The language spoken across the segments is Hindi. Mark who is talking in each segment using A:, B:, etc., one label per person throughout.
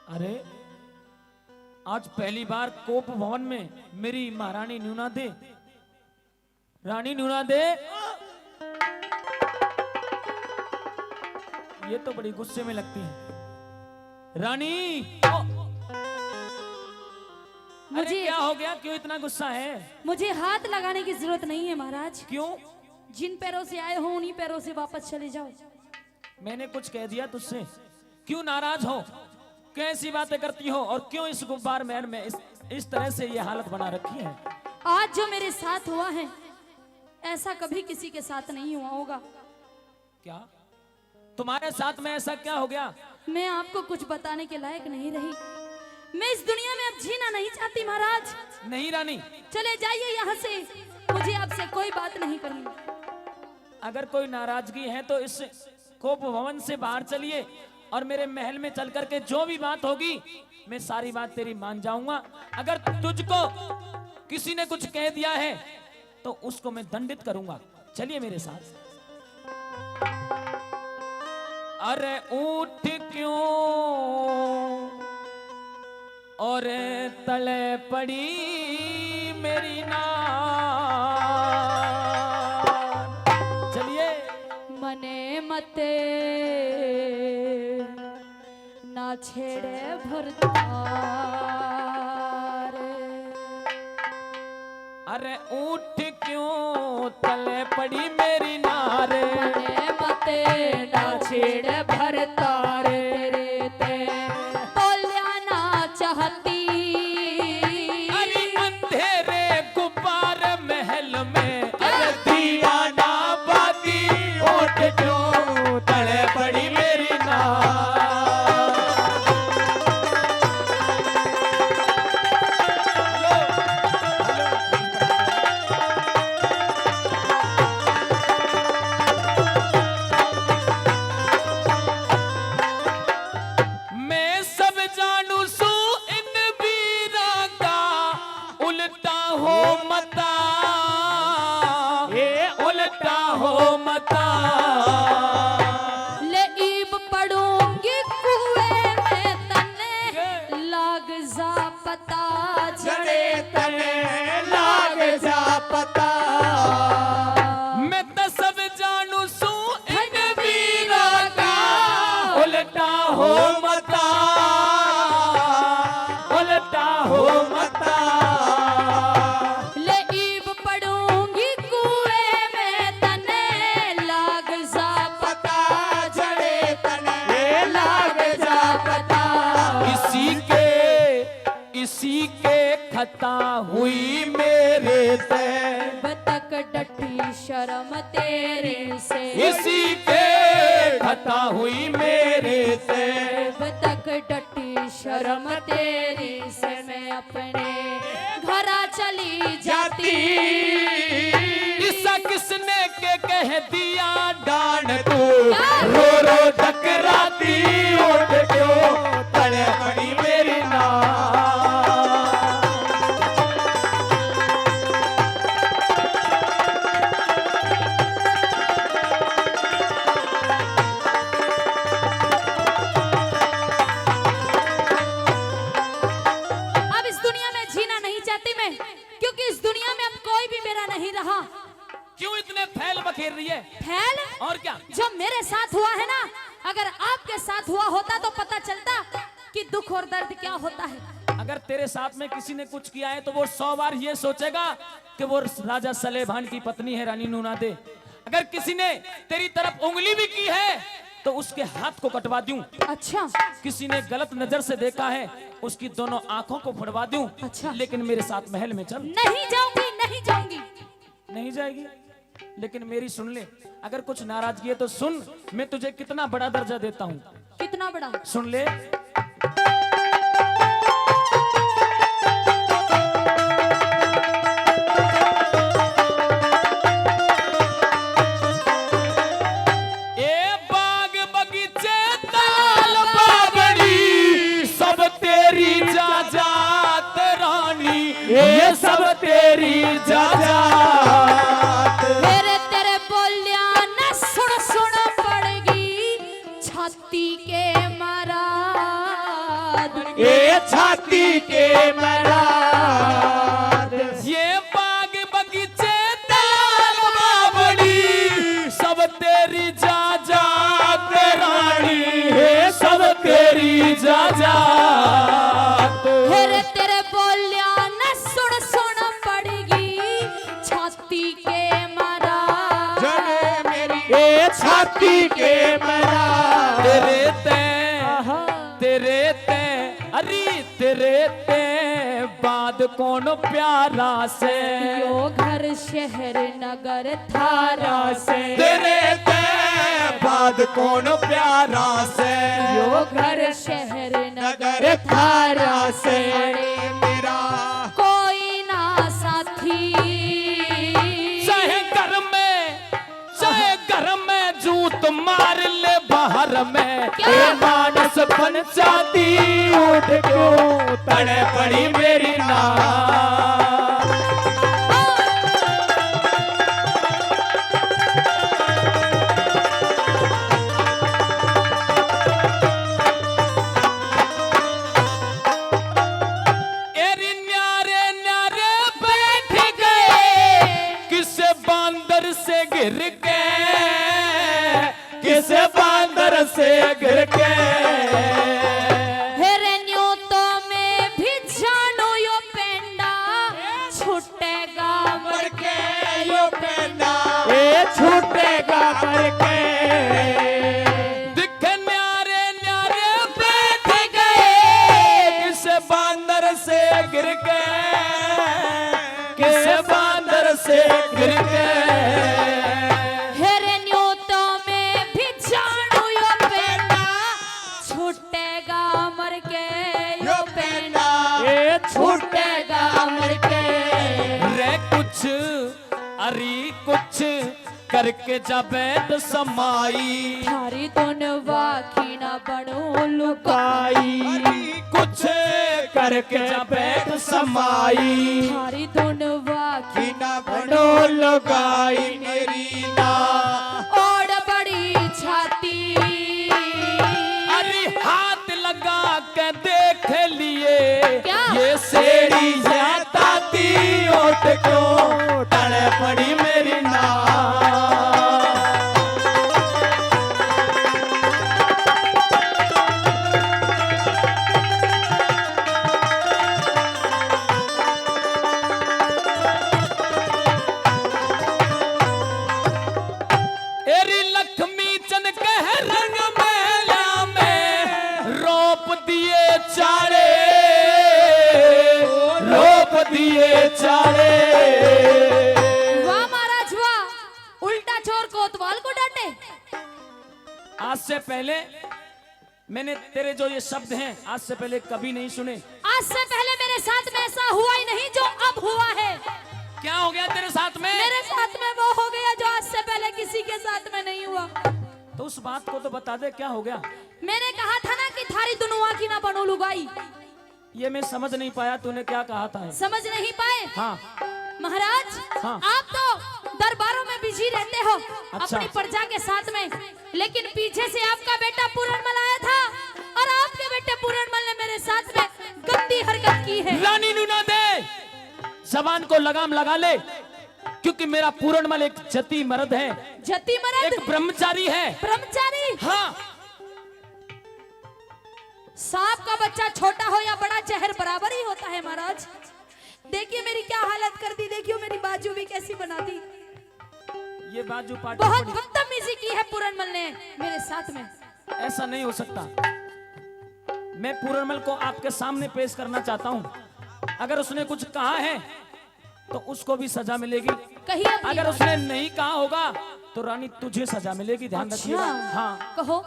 A: अरे आज पहली बार कोप भवन में मेरी महारानी न्यूना दे, रानी न्यूना दे, ये तो बड़ी गुस्से में लगती है। रानी
B: मुझे
A: क्या हो गया, क्यों इतना गुस्सा है?
B: मुझे हाथ लगाने की जरूरत नहीं है महाराज।
A: क्यों?
B: जिन पैरों से आए हो उन्हीं पैरों से वापस चले जाओ।
A: मैंने कुछ कह दिया तुझसे? क्यों नाराज हो, कैसी बातें करती हो और क्यों इस गुब्बार महल में इस तरह से ये हालत बना रखी है?
B: आज जो मेरे साथ हुआ है ऐसा कभी किसी के साथ नहीं हुआ होगा।
A: क्या तुम्हारे साथ में ऐसा क्या हो गया?
B: मैं आपको कुछ बताने के लायक नहीं रही। मैं इस दुनिया में अब जीना नहीं चाहती महाराज।
A: नहीं रानी,
B: चले जाइए यहाँ से, मुझे आपसे कोई बात नहीं करनी।
A: अगर कोई नाराजगी है तो इस कोप भवन से बाहर चलिए और मेरे महल में चल करके जो भी बात होगी मैं सारी बात तेरी मान जाऊंगा। अगर तुझको किसी ने कुछ कह दिया है तो उसको मैं दंडित करूंगा। चलिए मेरे साथ। अरे उठ क्यों और तले पड़ी मेरी नार। चलिए।
B: मने मते ना छेड़े भरतार।
A: अरे उठ क्यों तले पड़ी मेरी नारे।
B: मने मते ना छेड़े भरतार। तेरे ते तोल्या ना चाहती।
A: अरे अंधेरे गुब्बार महल में अरे दिया ना बाती। उठ क्यों तले पड़ी मेरी नार। खता हुई मेरे से
B: बतक डटी शर्म तेरे से।
A: इसी के खता हुई मेरे से
B: बतक डटी शर्म तेरी से। मैं अपने घरा चली जाती।
A: किसा किसने के कह दिया डांड तू रो रो टकराती। उठ क्यों तले पड़ी मेरी नार। क्यों इतने फैल बखेर रही है?
B: फैल
A: और क्या?
B: जो मेरे साथ हुआ है ना, अगर आपके साथ हुआ होता तो पता चलता कि दुख और दर्द क्या होता है।
A: अगर तेरे साथ में किसी ने कुछ किया है तो वो 100 बार ये सोचेगा कि वो राजा सलेभान की पत्नी है रानी न्यूना दे। अगर किसी ने तेरी तरफ उंगली भी की है तो उसके हाथ को कटवा दूं।
B: अच्छा।
A: किसी ने गलत नजर से देखा है उसकी दोनों आंखों को फुड़वा दूं।
B: अच्छा।
A: लेकिन मेरे साथ महल में चल।
B: नहीं जाऊंगी, नहीं जाऊंगी।
A: नहीं जाएगी? लेकिन मेरी सुन ले, अगर कुछ नाराजगी है तो सुन, मैं तुझे कितना बड़ा दर्जा देता हूँ।
B: कितना बड़ा?
A: सुन ले। ए बाग बगीचे ताल बावड़ी सब तेरी जाजात रानी। ये सब तेरी जाजात।
B: छाती के मारा दूं।
C: ये छाती के मराद,
A: ये बाग बगीचे तालाब बावड़ी सब तेरी जाजात रानी है, सब तेरी जाजात।
B: हेरे तेरे बोलिया न सुन सुन पड़ेगी छाती के मराद।
C: जने मेरी ये छाती के मराद,
A: तेरे अरे तेरे ते बाद कौन प्यारा से,
B: यो घर शहर नगर थारा से।
C: तेरे ते बाद कौन प्यारा से,
B: यो घर शहर नगर
C: नगर थारा से।
B: अरे
C: मेरा
B: कोई ना साथी,
A: चाहे घर में जूत मार ले बाहर में,
B: क्या?
A: ए मानस पंचायती उठ क्यों तड़े पड़ी मेरी नाक। एरी न्यारे न्यारे बैठ गए किसे बांदर से गिर के, किसे बांदर से गिर के।
B: हेरे न्यूतो में भी जानो यो पेंडा छूटेगा मर के यो पेंडा।
C: ये छूटेगा मर के,
A: दिखे न्यारे न्यारे बैठ गए किसे बांदर से गिर के, किसे बांदर से गिर के।
B: हेरे न्यूतो में भी जानो यो पेंडा छूटेगा मर के यो पेंडा।
C: ये
B: छूटेगा मर के।
A: रे कुछ अरी कुछ करके जाबे तो समाई,
B: थारी दोनवा की ना बनो लुकाई।
A: कुछ करके जाबे तो समाई।
B: थारी दोनवा की
C: ना बनो लगाई मेरी ना,
B: और बड़ी छाती।
A: अरे हाथ लगा के देख लिए
B: क्या?
A: ये सेड़ी या ताती ओट क्यों तड़े पड़ी मेरी नाक। एरी लक्ष्मी चंद कह रंग मेला में रोप दिए चारे, रोप दिए चारे।
B: वाह महाराज वाह, उल्टा चोर कोतवाल को डांटे।
A: आज से पहले मैंने तेरे जो ये शब्द हैं आज से पहले कभी नहीं सुने।
B: आज से पहले मेरे साथ में ऐसा हुआ ही नहीं जो अब हुआ है।
A: क्या हो गया तेरे साथ में?
B: मेरे साथ में वो हो गया जो आज से पहले किसी के साथ में नहीं हुआ।
A: तो उस बात को तो बता दे, क्या हो गया?
B: मैंने कहा था ना कि थारी दुनुआ की ना बनो लुगाई।
A: ये मैं समझ नहीं पाया तूने क्या कहा था।
B: समझ नहीं पाए?
A: हाँ
B: महाराज
A: हाँ।
B: आप तो दरबारों में बिजी रहते हो
A: अच्छा।
B: अपनी प्रजा के साथ में, लेकिन पीछे से आपका बेटा पूरनमल आया था और आपके बेटे पूरनमल ने मेरे साथ में गंदी हरकत की है।
A: रानी नूना दे, जबान को लगाम लगा ले, क्योंकि मेरा पूरनमल एक जति मर्द है,
B: जति मर्द,
A: एक ब्रह्मचारी है।
B: ब्रह्मचारी।
A: हाँ
B: सांप का बच्चा छोटा हो या बड़ा जहर बराबर ही होता है महाराज। देखिए मेरी क्या हालत कर दी, देखियो मेरी बाजू भी कैसी बना दी।
A: ये बाजू पाटी
B: बहुत
A: पड़ी।
B: बदतमीजी की है पूरनमल ने मेरे साथ में।
A: ऐसा नहीं हो सकता। मैं पूरनमल को आपके सामने पेश करना चाहता हूँ। अगर उसने कुछ कहा है तो उसको भी सजा मिलेगी,
B: कहिए अपनी
A: अगर
B: बात।
A: उसने नहीं कहा होगा तो रानी तुझे सजा मिलेगी, ध्यान रखिएगा।
B: अच्छा,
A: हाँ
B: कहो।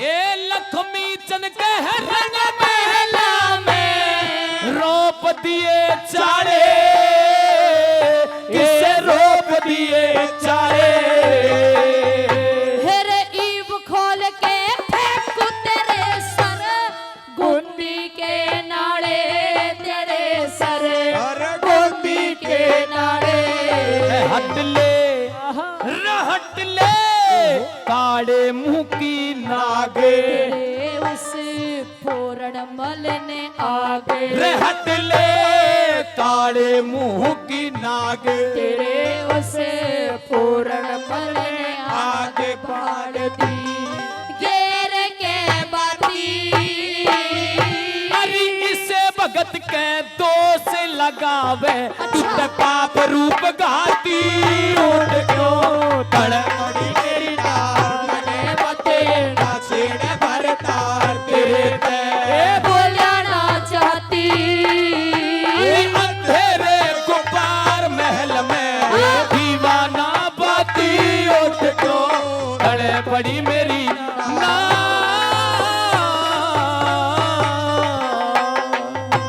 A: ए लक्ष्मी चंद के रंग महला में रोप दिए चारे, किसे रोप दिए चारे।
B: हेरे ईब खोल के फेंकू तेरे सर, गुंदी के नाड़े तेरे सर,
C: गोदी के
B: नाड़े।
A: हट ले रहट ले काले मुंह की नागे।
B: तेरे उस पूरण मल ने आगे
C: रहत ले काले मुंह की नाग
B: तेरे उसे पूर्ण मल ने आगे बाढ़ दी घेर के बाती
A: अरे इसे भगत के दोष लगावे,
B: अच्छा।
A: पाप रूप घाती
C: ऊंट क्यों